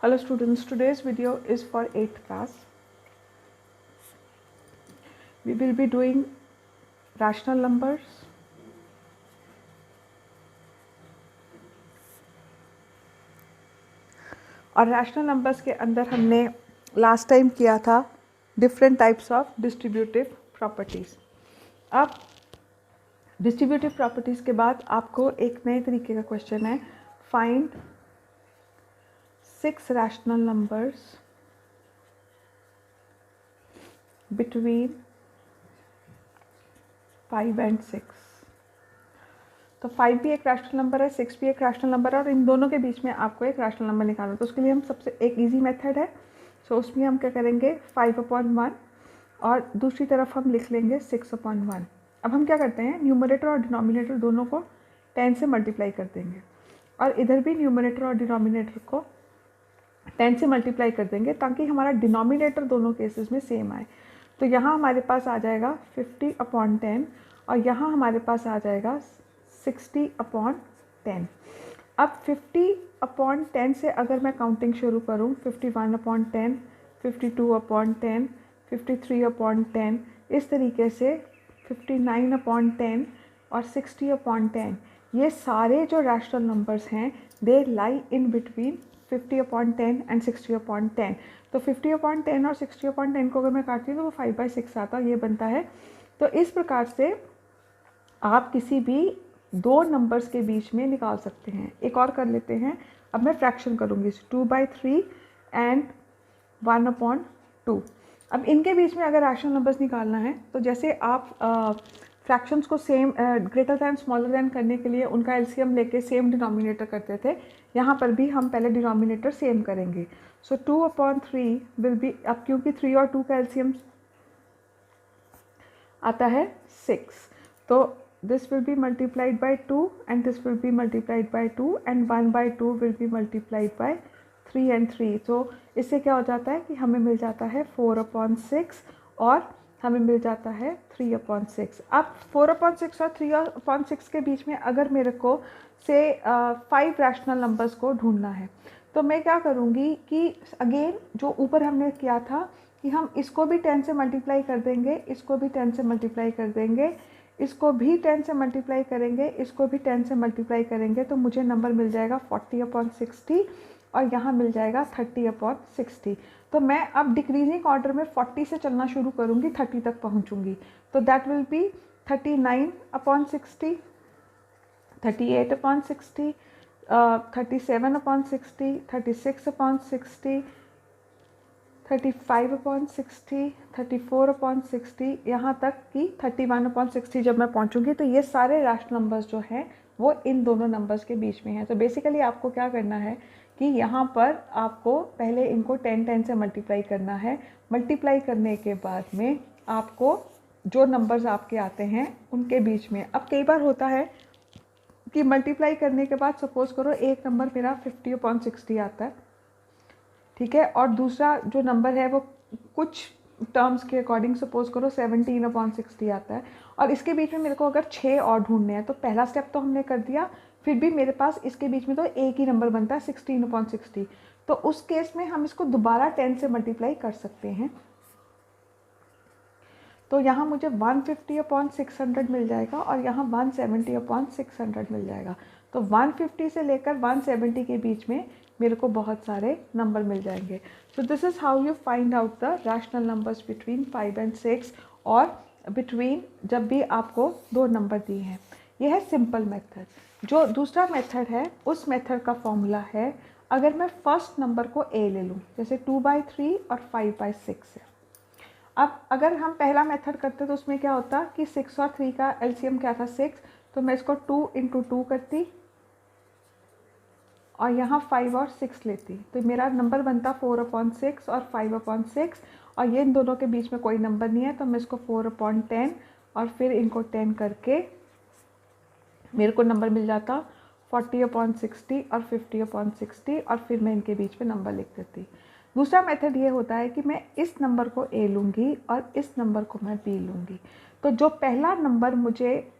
Hello students, today's video is for 8th class. We will be doing rational numbers. और rational numbers के अंदर हमने last time किया था different types of distributive properties. अब distributive properties के बाद आपको एक नए तरीके का क्वेश्चन है, find 6 rational numbers between 5 and 6। तो 5 भी एक रैशनल नंबर है, 6 भी एक रैशनल नंबर है और इन दोनों के बीच में आपको एक रैशनल नंबर निकालना है। तो उसके लिए हम सबसे एक इजी मेथड है, सो उसमें हम क्या करेंगे 5/1 और दूसरी तरफ हम लिख लेंगे 6/1। अब हम क्या करते हैं, न्यूमरेटर और डिनोमिनेटर दोनों को 10 से मल्टीप्लाई कर देंगे और इधर भी न्यूमरेटर और डिनोमिनेटर को 10 से मल्टीप्लाई कर देंगे ताकि हमारा डिनोमिनेटर दोनों केसेस में सेम आए। तो यहाँ हमारे पास आ जाएगा 50/10 और यहाँ हमारे पास आ जाएगा 60/10। अब 50/10 से अगर मैं काउंटिंग शुरू करूँ 51/10, 52/10, 53/10, इस तरीके से 59/10 और 60/10, ये सारे जो रैशनल नंबर्स हैं दे लाई इन बिटवीन 50/10 एंड 60/10। तो 50/10 और 60/10 को अगर मैं काटती हूँ तो वो 5/6 आता है, ये बनता है। तो इस प्रकार से आप किसी भी दो नंबर्स के बीच में निकाल सकते हैं। एक और कर लेते हैं, अब मैं फ्रैक्शन करूँगी 2/3 एंड 1/2। अब इनके बीच में अगर रैशनल नंबर्स निकालना है तो जैसे आप फ्रैक्शंस को same greater than smaller than करने के लिए उनका एलसीएम लेके सेम डिनोमिनेटर करते थे, यहाँ पर भी हम पहले डिनोमिनेटर सेम करेंगे। सो 2/3 विल बी, अब क्योंकि 3 और 2 का एलसीएम आता है 6, तो this will be multiplied by 2 and this will be multiplied by 2 and 1/2 will be multiplied by 3 and 3। तो इससे क्या हो जाता है कि हमें मिल जाता है 4/6 और हमें मिल जाता है 3/6। अब 4/6 और 3/6 के बीच में अगर मेरे को से 5 रैशनल नंबर्स को ढूंढना है तो मैं क्या करूँगी कि अगेन जो ऊपर हमने किया था कि हम इसको भी 10 से मल्टीप्लाई कर देंगे, इसको भी 10 से मल्टीप्लाई कर देंगे, इसको भी 10 से मल्टीप्लाई करेंगे, इसको भी 10 से मल्टीप्लाई करेंगे, तो मुझे नंबर मिल जाएगा 40/60 और यहाँ मिल जाएगा 30/60। तो मैं अब डिक्रीजिंग ऑर्डर में 40 से चलना शुरू करूँगी, 30 तक पहुँचूँगी। तो दैट विल बी 39/60, 38/60, 37/60, 36/60, 35/60, 34/60, यहाँ तक कि 31/60 जब मैं पहुँचूँगी। तो ये सारे रैशनल नंबर्स जो हैं वो इन दोनों नंबर्स के बीच में हैं। तो बेसिकली आपको क्या करना है कि यहाँ पर आपको पहले इनको 10 से मल्टीप्लाई करना है। मल्टीप्लाई करने के बाद में आपको जो नंबर्स आपके आते हैं उनके बीच में, अब कई बार होता है कि मल्टीप्लाई करने के बाद सपोज़ करो एक नंबर मेरा 50/60 आता है, ठीक है, और दूसरा जो नंबर है वो कुछ टर्म्स के अकॉर्डिंग सपोज करो 17/60 आता है और इसके बीच में मेरे को अगर 6 और ढूंढने हैं। तो पहला स्टेप तो हमने कर दिया, फिर भी मेरे पास इसके बीच में तो एक ही नंबर बनता है 16/60। तो उस केस में हम इसको दोबारा 10 से मल्टीप्लाई कर सकते हैं। तो यहाँ मुझे 150/600 मिल जाएगा और यहाँ 170/600 मिल जाएगा। तो 150 से लेकर 170 के बीच में मेरे को बहुत सारे नंबर मिल जाएंगे। So this is how you find out the rational numbers between 5 and 6 और बिटवीन जब भी आपको दो नंबर दिए हैं। यह है सिंपल मेथड। जो दूसरा मेथड है उस मेथड का फॉर्मूला है, अगर मैं फर्स्ट नंबर को ए ले लूँ, जैसे 2/3 और 5/6 है। अब अगर हम पहला मेथड करते तो उसमें क्या होता कि 6 और 3 का एलसीएम क्या था 6, तो मैं इसको 2 × 2 करती और यहाँ 5 और 6 लेती, तो मेरा नंबर बनता 4/6 और 5/6 और ये इन दोनों के बीच में कोई नंबर नहीं है, तो मैं इसको 4/10 और फिर इनको 10 करके मेरे को नंबर मिल जाता 40/60 और 50/60 और फिर मैं इनके बीच में नंबर लिख देती। दूसरा मेथड ये होता है कि मैं इस नंबर को ए लूँगी और इस नंबर को मैं बी लूँगी। तो जो पहला नंबर मुझे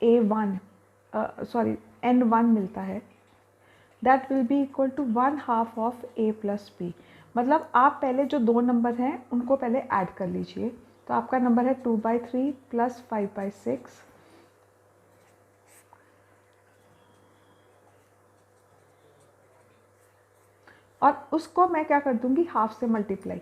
N1 मिलता है, that will be equal to 1/2 of a plus b। मतलब आप पहले जो दो नंबर हैं उनको पहले ऐड कर लीजिए। तो आपका नंबर है 2/3 प्लस 5/6, और उसको मैं क्या कर दूंगी, हाफ से मल्टीप्लाई।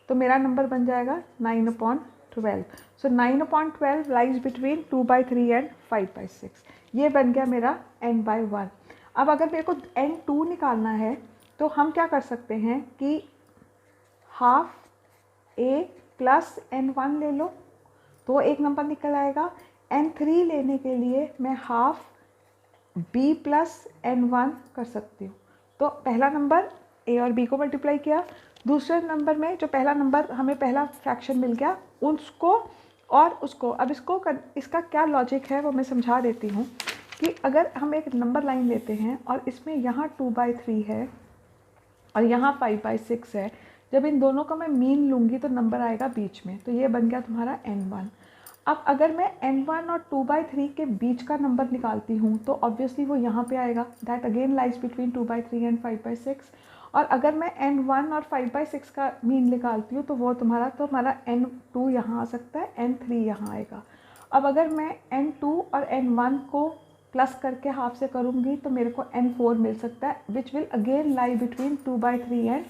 तो मेरा नंबर बन जाएगा 9/12। सो 9/12 लाइज बिटवीन 2/3 एंड 5/6। ये बन गया मेरा n/1। अब अगर मेरे को n2 निकालना है तो हम क्या कर सकते हैं कि हाफ a प्लस n1 ले लो, तो एक नंबर निकल आएगा। n3 लेने के लिए मैं हाफ b प्लस n1 कर सकती हूँ। तो पहला नंबर a और b को मल्टीप्लाई किया, दूसरे नंबर में जो पहला नंबर हमें पहला फ्रैक्शन मिल गया उसको और उसको। अब इसका क्या लॉजिक है वो मैं समझा देती हूँ कि अगर हम एक नंबर लाइन लेते हैं और इसमें यहाँ 2/3 है और यहाँ 5/6 है, जब इन दोनों का मैं मीन लूँगी तो नंबर आएगा बीच में। तो ये बन गया तुम्हारा n1। अब अगर मैं n1 और 2/3 के बीच का नंबर निकालती हूँ तो ऑब्वियसली वो यहाँ पे आएगा, that again lies between 2/3 and 5/6। और अगर मैं n1 और 5/6 का मीन निकालती हूँ तो वो तुम्हारा n2 यहाँ आ सकता है, n3 यहाँ आएगा। अब अगर मैं n2 और n1 को प्लस करके हाफ से करूँगी तो मेरे को n4 मिल सकता है, which will again lie between 2/3 and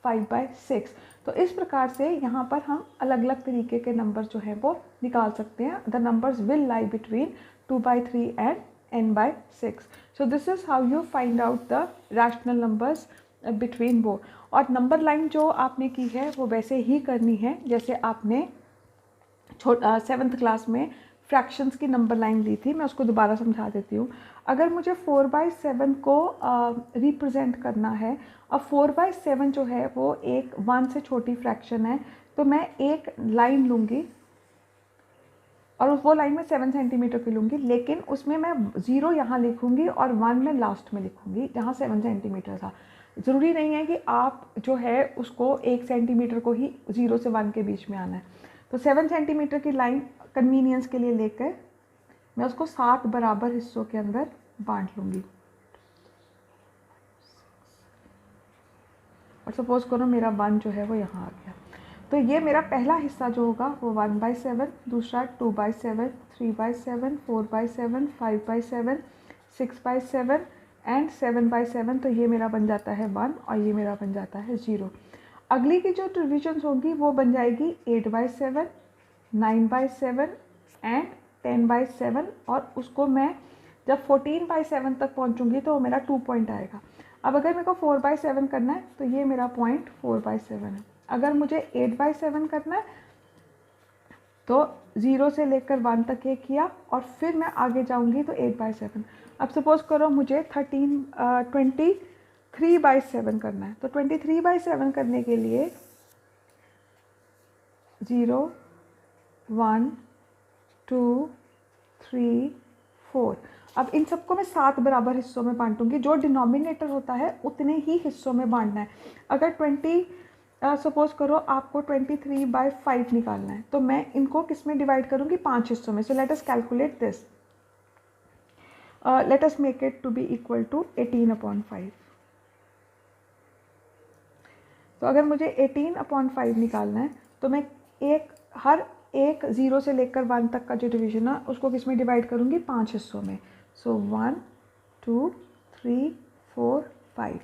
5/6। तो इस प्रकार से यहाँ पर हम अलग अलग तरीके के नंबर जो हैं वो निकाल सकते हैं। The numbers will lie between 2/3 and n/6। So this is how you find out the rational numbers between वो। और नंबर लाइन जो आपने की है वो वैसे ही करनी है जैसे आपने 7th क्लास में फ्रैक्शंस की नंबर लाइन ली थी। मैं उसको दोबारा समझा देती हूँ। अगर मुझे 4/7 को रिप्रेजेंट करना है और 4/7 जो है वो एक 1 से छोटी फ्रैक्शन है, तो मैं एक लाइन लूँगी और वो लाइन में 7 सेंटीमीटर की लूँगी, लेकिन उसमें मैं 0 यहाँ लिखूँगी और 1 में लास्ट में लिखूँगी जहाँ 7 सेंटीमीटर था। ज़रूरी नहीं है कि आप जो है उसको 1 सेंटीमीटर को ही 0 से 1 के बीच में आना है। तो 7 सेंटीमीटर की लाइन कन्वीनियंस के लिए लेकर मैं उसको 7 बराबर हिस्सों के अंदर बांट लूँगी। और सपोज करो मेरा 1 जो है वो यहाँ आ गया। तो ये मेरा पहला हिस्सा जो होगा वो 1/7, दूसरा 2/7, 3/7, 4/7, 5/7, 6/7 एंड 7/7। तो ये मेरा बन जाता है 1 और ये मेरा बन जाता है 0। अगली की जो डिविजन्स होंगी वो बन जाएगी 8/7, 9/7 एंड 10/7। और उसको मैं जब 14/7 तक पहुंचूंगी तो मेरा 2 पॉइंट आएगा। अब अगर मेरे को 4/7 करना है तो ये मेरा पॉइंट 4/7 है। अगर मुझे 8/7 करना है तो 0 से लेकर 1 तक ये किया और फिर मैं आगे जाऊंगी तो 8/7। अब सपोज करो मुझे 23/7 करना है, तो 23/7 करने के लिए 0, 1, 2, 3, 4। अब इन सबको मैं 7 बराबर हिस्सों में बांटूंगी। जो डिनोमिनेटर होता है उतने ही हिस्सों में बांटना है। अगर सपोज करो आपको 23/5 निकालना है तो मैं इनको किस में डिवाइड करूँगी, 5 हिस्सों में। So let us calculate this. Let us make it to be equal to 18/5। तो अगर मुझे 18/5 निकालना है तो मैं हर एक 0 से लेकर 1 तक का जो डिवीजन है उसको किस में डिवाइड करूँगी, 5 हिस्सों में। सो 1, 2, 3, 4, 5,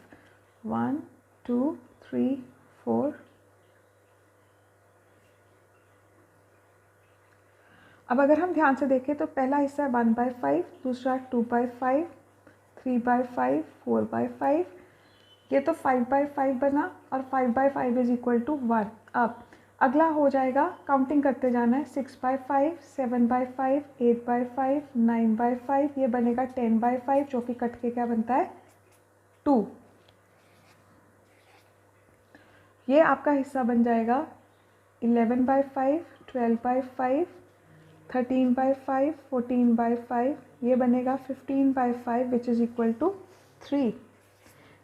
1, 2, 3, 4। अब अगर हम ध्यान से देखें तो पहला हिस्सा है 1/5, दूसरा 2/5, 3/5, 4/5। ये तो 5/5 बना और 5/5 इज इक्वल टू 1। अब अगला हो जाएगा, काउंटिंग करते जाना है। 6/5, 7/5, 8/5, 9/5, ये बनेगा 10/5 जो कि कट के क्या बनता है, 2। ये आपका हिस्सा बन जाएगा 11/5, 12/5, 13/5, 14/5, ये बनेगा 15/5 which is equal to 3।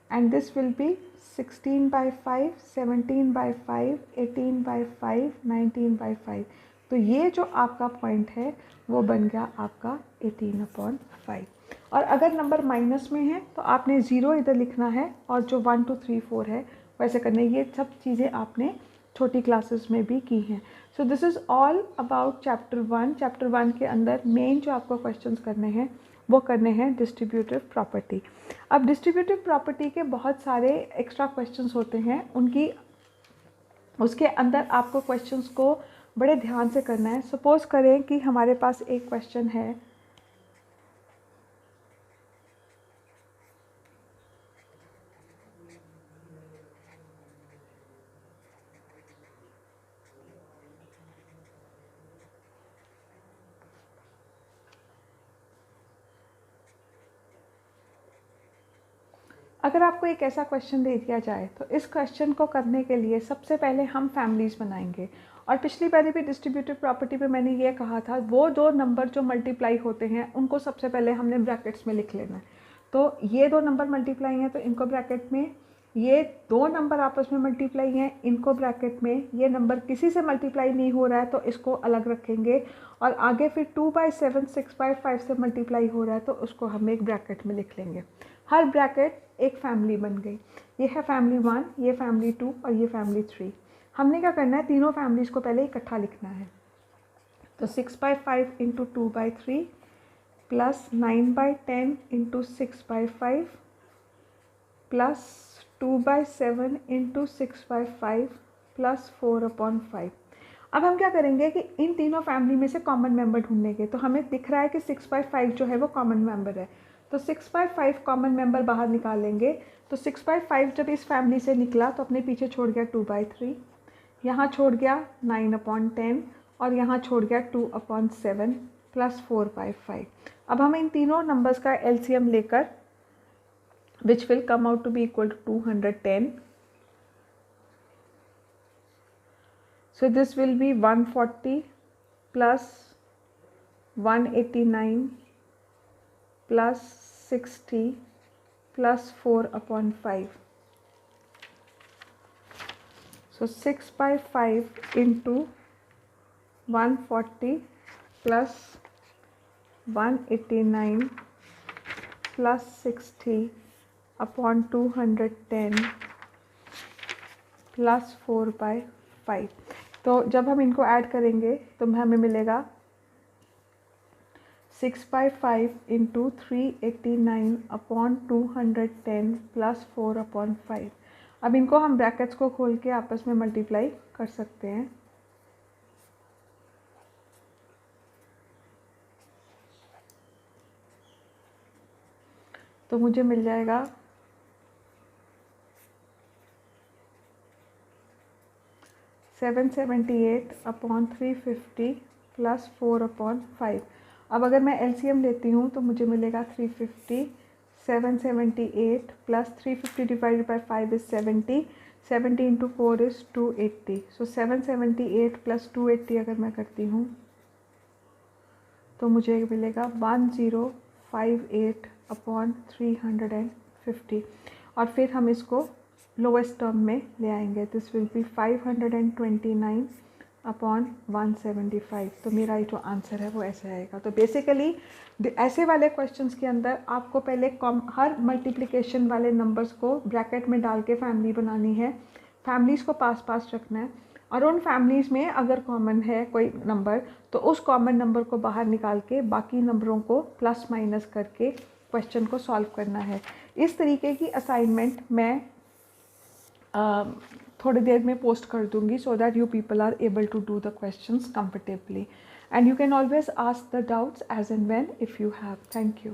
and this will be 16/5, 17/5, 18/5, 19/5। तो ये जो आपका पॉइंट है वो बन गया आपका 18/5। और अगर नंबर माइनस में है तो आपने 0 इधर लिखना है और जो 1 2 3 4 है वैसे करना है। ये सब चीज़ें आपने छोटी क्लासेस में भी की हैं। So this is all about chapter 1। Chapter 1 के अंदर मेन जो आपको क्वेश्चंस करने हैं वो करने हैं डिस्ट्रीब्यूटिव प्रॉपर्टी। अब डिस्ट्रीब्यूटिव प्रॉपर्टी के बहुत सारे एक्स्ट्रा क्वेश्चंस होते हैं, उसके अंदर आपको क्वेश्चंस को बड़े ध्यान से करना है। सपोज़ करें कि हमारे पास एक क्वेश्चन है, अगर आपको एक ऐसा क्वेश्चन दे दिया जाए तो इस क्वेश्चन को करने के लिए सबसे पहले हम फैमिलीज़ बनाएंगे। और पिछली बारी भी डिस्ट्रीब्यूटिव प्रॉपर्टी पे मैंने ये कहा था, वो दो नंबर जो मल्टीप्लाई होते हैं उनको सबसे पहले हमने ब्रैकेट्स में लिख लेना है। तो ये दो नंबर मल्टीप्लाई हैं तो इनको ब्रैकेट में, ये दो नंबर आपस में मल्टीप्लाई हैं इनको ब्रैकेट में, ये नंबर किसी से मल्टीप्लाई नहीं हो रहा है तो इसको अलग रखेंगे। और आगे फिर 2/7 6/5 से मल्टीप्लाई हो रहा है तो उसको हम एक ब्रैकेट में लिख लेंगे। हर ब्रैकेट एक फैमिली बन गई। ये है फैमिली 1, ये फैमिली 2 और ये फैमिली 3। हमने क्या करना है, तीनों फैमिलीज़ को पहले इकट्ठा लिखना है। तो 6/5 into 2/3 plus 9/10 into 6/5 plus 2/7 into 6/5 plus 4/5। अब हम क्या करेंगे कि इन तीनों फैमिली में से कॉमन मेंबर ढूंढेंगे। तो हमें दिख रहा है कि 6/5 जो है वो कॉमन मेंबर है, तो 6/5 कॉमन मेंबर बाहर निकालेंगे। तो 6/5 जब इस फैमिली से निकला तो अपने पीछे छोड़ गया 2/3, यहाँ छोड़ गया 9/10 और यहाँ छोड़ गया 2/7 प्लस 4/5। अब हम इन तीनों नंबर्स का एलसीएम लेकर which will come out to be equal to 210. So this will be 140 plus 189 plus 60 plus 4/5. So 6/5 into 140 plus 189 plus 60 upon 210 plus 4/5। तो जब हम इनको ऐड करेंगे तो हमें मिलेगा 6/5 इंटू 389 अपॉन 210 प्लस 4/5। अब इनको हम ब्रैकेट्स को खोल के आपस में मल्टीप्लाई कर सकते हैं। तो मुझे मिल जाएगा 778 अपॉन 350 प्लस 4/5। अब अगर मैं एलसीएम लेती हूँ तो मुझे मिलेगा 350, 778 plus 350 divided by 5 is 70, 70 into 4 is 280। So 778 plus 280 अगर मैं करती हूँ तो मुझे मिलेगा 1058 अपॉन 350। और फिर हम इसको लोवेस्ट टर्म में ले आएंगे। This will be 529 upon 175। तो मेरा ये जो आंसर है वो ऐसे आएगा। तो बेसिकली ऐसे वाले क्वेश्चंस के अंदर आपको पहले हर मल्टीप्लिकेशन वाले नंबर्स को ब्रैकेट में डाल के फैमिली बनानी है, फैमिलीज़ को पास पास रखना है, और उन फैमिलीज़ में अगर कॉमन है कोई नंबर तो उस कॉमन नंबर को बाहर निकाल के बाकी नंबरों को प्लस माइनस करके क्वेश्चन को सॉल्व करना है। इस तरीके की असाइनमेंट मैं थोड़ी देर में पोस्ट कर दूंगी so that you people are able to do the questions comfortably, and you can always ask the doubts as and when if you have. Thank you.